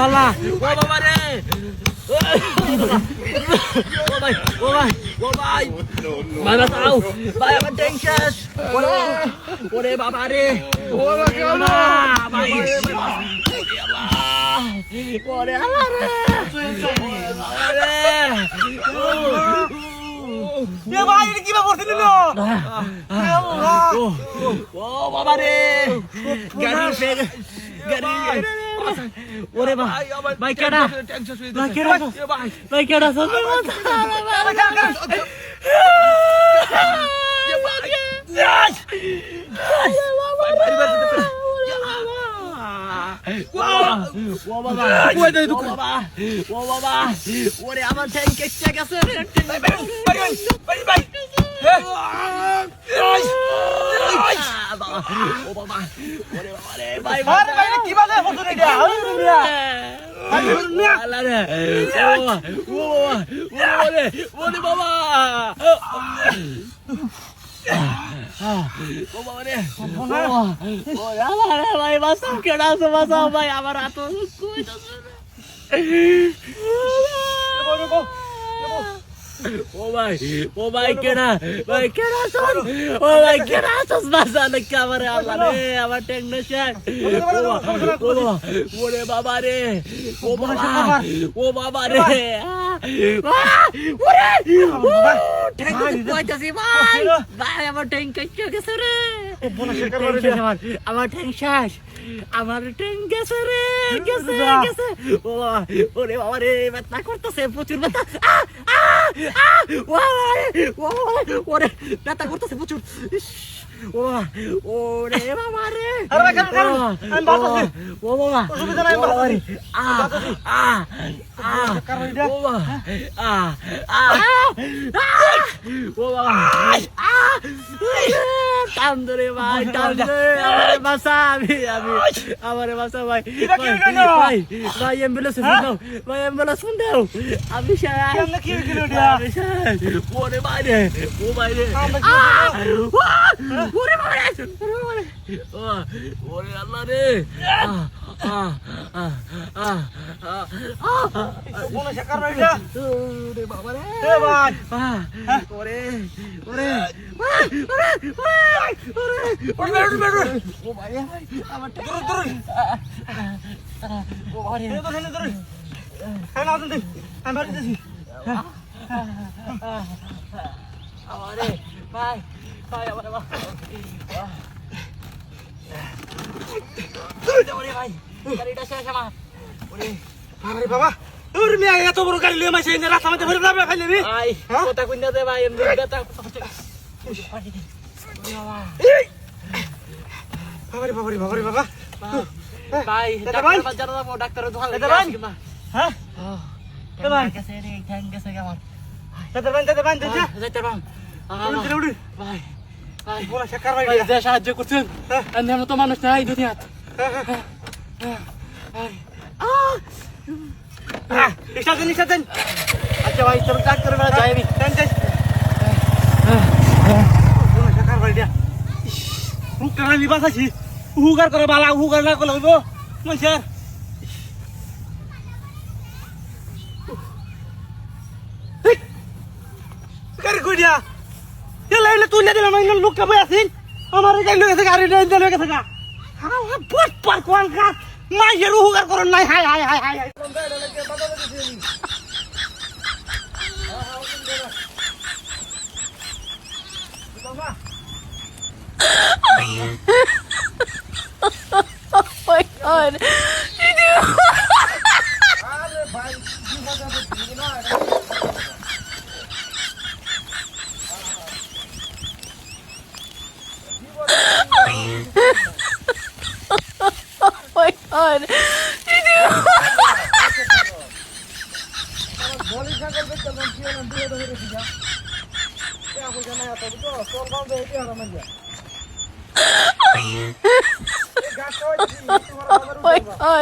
আল্লাহ ও বাবা রে ও ভাই ও ভাই ও ভাই ভাই বাঁচাও ভাই আমার ট্যাঙ্ক শেষ ওরে বাবা রে ও বাবা ভাই ওরে আল্লাহ রে এ ভাই এটা কি ব্যাপার ছিল ও বাবা রে গাড়ি ওরে ভাই ভাই কেডা ভাই কেডা ভাই কেডা ও বাবা ওরে আমার ট্যাঙ্ক কেটে গেছে ও বাবা ওরে বাবা রে ভাই ভাই কি বাজে ফটো রে আল্লাহ রে ওরে বাবা ও বাবা রে ভাই বাঁচাও কেডা আছে বাঁচাও ভাই আমার হাত ও ভাই কেডা আছস ও ভাই কেডা আছস বাঁচা নাকি আমার আল্লাহ রে আমার ট্যাঙ্ক শেষ ওরে বাবা রে ও বাবা রে ওরে ট্যাঙ্ক কইতাছি ভাই ভাই আমার ট্যাঙ্ক কেটে গেছে রে আমার ট্যাঙ্ক শেষ আমার ট্যাঙ্ক গেছে রে গেছে ওরে বাবা রে ব্যথা করতেছে প্রচুর ব্যথা ওরে ব্যথা করতেছে প্রচুর ওরে বাবা রে ও বাবা টান ধরে ভাই টান ধরে বাসা আমি আমারে বাসা ভাই ভাই অ্যাম্বুলেন্স ফোন দাও ভাই অ্যাম্বুলেন্স ফোন দাও আমি ওরে বাইরে ও বাইরে ওরে বাবা ওরে আল্লাহ রে ওরে বাবা রে ওরে ওরে বাবা এত বড় গাড়ি লিয়ে মাইছে রাস্তা মধ্যে ভরে যাবে খাইলে রে কথা কইনা দে ভাই এমনি কথা বাবারে বাবা ভাই ডাক্তার ধোয়া হ্যাঁ গেছে রে ঠ্যাং গেছে আমার ভাই ভাই বলা শেখার ভাই যা সাহায্য করছেন এমন তো মানুষ নাই দুনিয়াত আচ্ছা ভাই তোর ডাক্তার বেলা যাই আমি শেখার ভাই আমি বাঁচাছি উহুগার করে বালা উহুগার না করলে হইব মানুষের কইয়া এলে তুই না দিলাম লোকটা বই আছিস আমার গাড়ি গেছে গাড়ি গেছে গা বট পার কোন গা মাইয়ের উহুগার করন নাই high high high high Oh my God. Oh my God. Oh my God.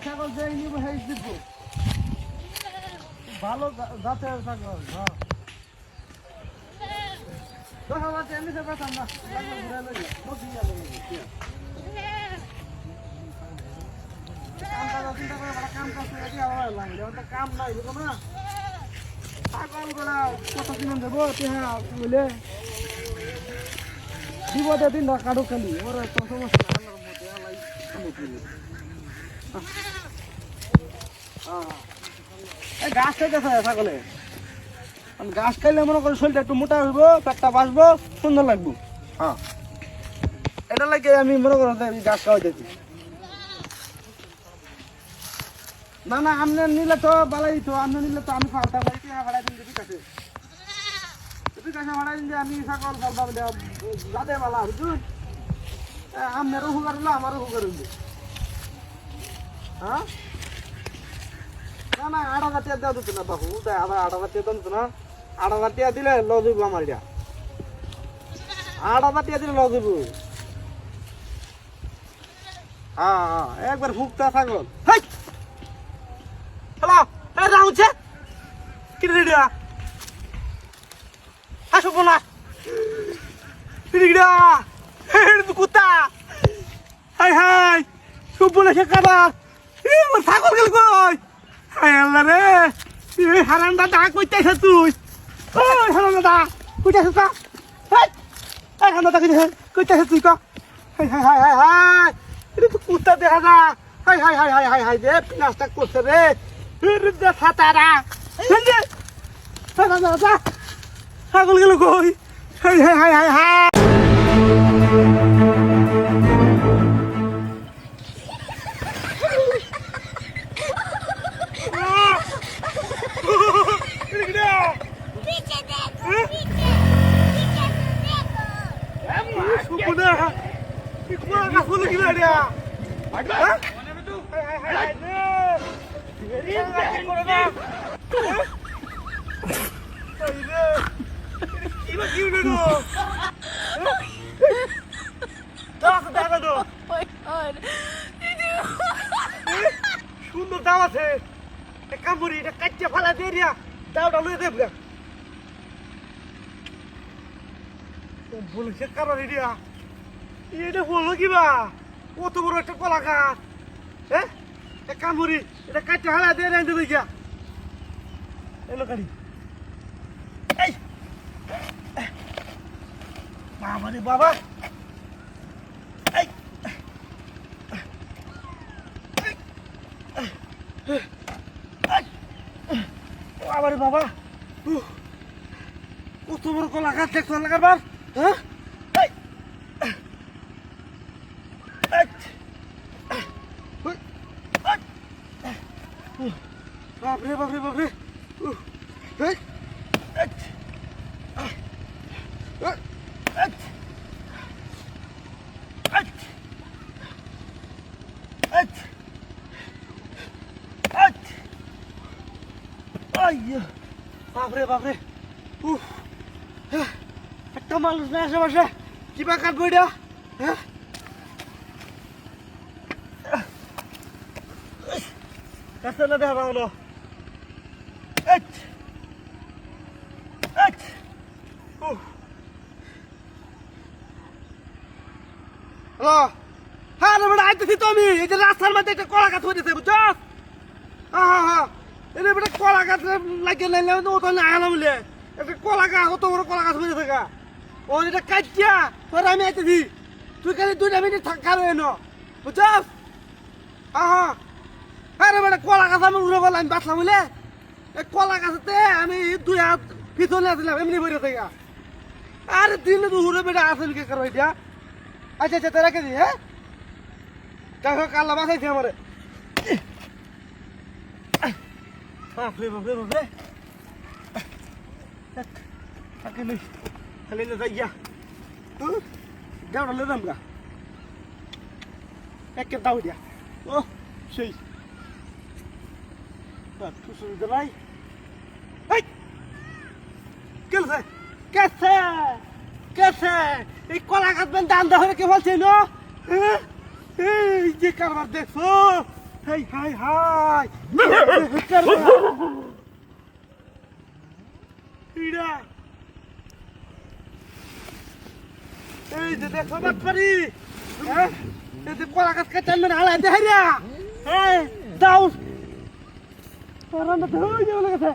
ছাগল যে নিব সেই দিব ভালো জাতের ছাগল হ্যাঁ দেখা যাচ্ছে এমনি সে পেতাম না ঘুরে লই কাম করতে কাম নাই না ছাগল গোড়া কত দিন দেবো বলে বিপদে দিন না কাটু খালি ওরা তো সমস্যা গাছ খাইতেছে ছাগলে গাছ খাইলে মনে করে শরীরটা একটু মোটা হইব পেটটা বাঁচবো সুন্দর লাগবো হ্যাঁ এটা লাগে আমি মনে করো গাছ খাওয়া যাচ্ছি না না আপনি নিলে তো বালাই তো আপনি নিলে তো আমি ফালতা ভাড়াই দিন ঠিক আছে ঠিক আছে ভাড়াই দিন যে আমি ছাগল ফালতাম যাতে বালা বুঝুন আপনারও হুকার হলো আমারও হুকার হইল হ্যাঁ না না 8,000 টাকা দেওয়া দিত না বাবু 8,000 টাকা দিত না 8,000 টাকা দিলে লস হইব আমার এটা 8,000 টাকা দিলে লস হইব হ্যাঁ হ্যাঁ একবার ফুকতা ছাগল হ্যালো এই রাউছে কি রেডিয়া আসো কোনা রেডিয়া এই কুত্তা হাই হাই সুবলে সে কাটা এই আমার ছাগল গেল কই হাই আল্লাহ রে এই হারান্দা দা কইতাছ তুই ওই হারান্দা কইতাছ তা এই এই হারান্দা কইতাছ তুই ক high high high high high এটা তো কুত্তা দেখা না high high high high high high রে পিনাসটা করছে রে রে দে ছাতারা এই যে হারান্দা ছাগল গেল কই high high high high high সুন্দর দাম আছে কামড়ি এটা কাটিয়ে ফালা দিয়ে দিয়া দাওটা লুয়ে দেব বলেছে কারণ এটা এটা বললো কিবা কত বড় একটা কলা গাছ হ্যাঁ কামড়ি এটা কাটিয়ে ফালা দিয়ে দেবে গিয়া এলো কারি এই বাবা রে বাবা আরে বাবা কত বড় কলা গাছ দেখছো লাগাবার হ্যাঁ বাপরে বাপরে বাপরে বাপরে বাপরে একটা মানুষ না আশেপাশে কিবা কাটবো এটা হ্যাঁ না দেখা হলো হ্যালো হ্যাঁ রে বেটা আইতেছি তো আমি এই যে রাস্তার মধ্যে একটা কলা গাছ হয়েছে বুঝছো হ্যাঁ হ্যাঁ এটা বেটা কলা গাছ লাগিয়ে নাইলে ও তো না আলো বলে একটা কলা গাছ অত বড় কলা গাছ হয়ে থাকা ও এটা কাটিয়া তোর আমি আইতেছি তুই খালি 2 মিনিট থাকা এনো বুঝছো হ্যাঁ হ্যাঁ হ্যাঁ রে বেটা কলা গাছ আমি উড়ে বলে আমি বাঁচলাম বলে এই কলা গাছতে আমি 2 হাত পিছনে আসলাম এমনি বইরে থাকা আরে দিনে তো উড়ে বেটা আসল কে করো এটা আচ্ছা আচ্ছা রেখে দি হ্যাঁ দেখো কাল্লা বাঁচাইছে আমারে বাপরে বাপরে বাপরে তাকে নেই খালি না যাইয়া দেওয়া লেদাম গা একে দাও দিয়া ও সেই ঠুসুর দিলাই কেলছে কেসে কেসে এই কলা গাছ বেন দান দেওয়া কে বলছে না এই যে কারবার দেখছো হাই হাই হাই ইরা এই যে দেখো বাটপারি হ্যাঁ এই যে কলা গাছ কাটান না হালা দেহরিয়া এই দাও আরাম তো হই যাবে গেছে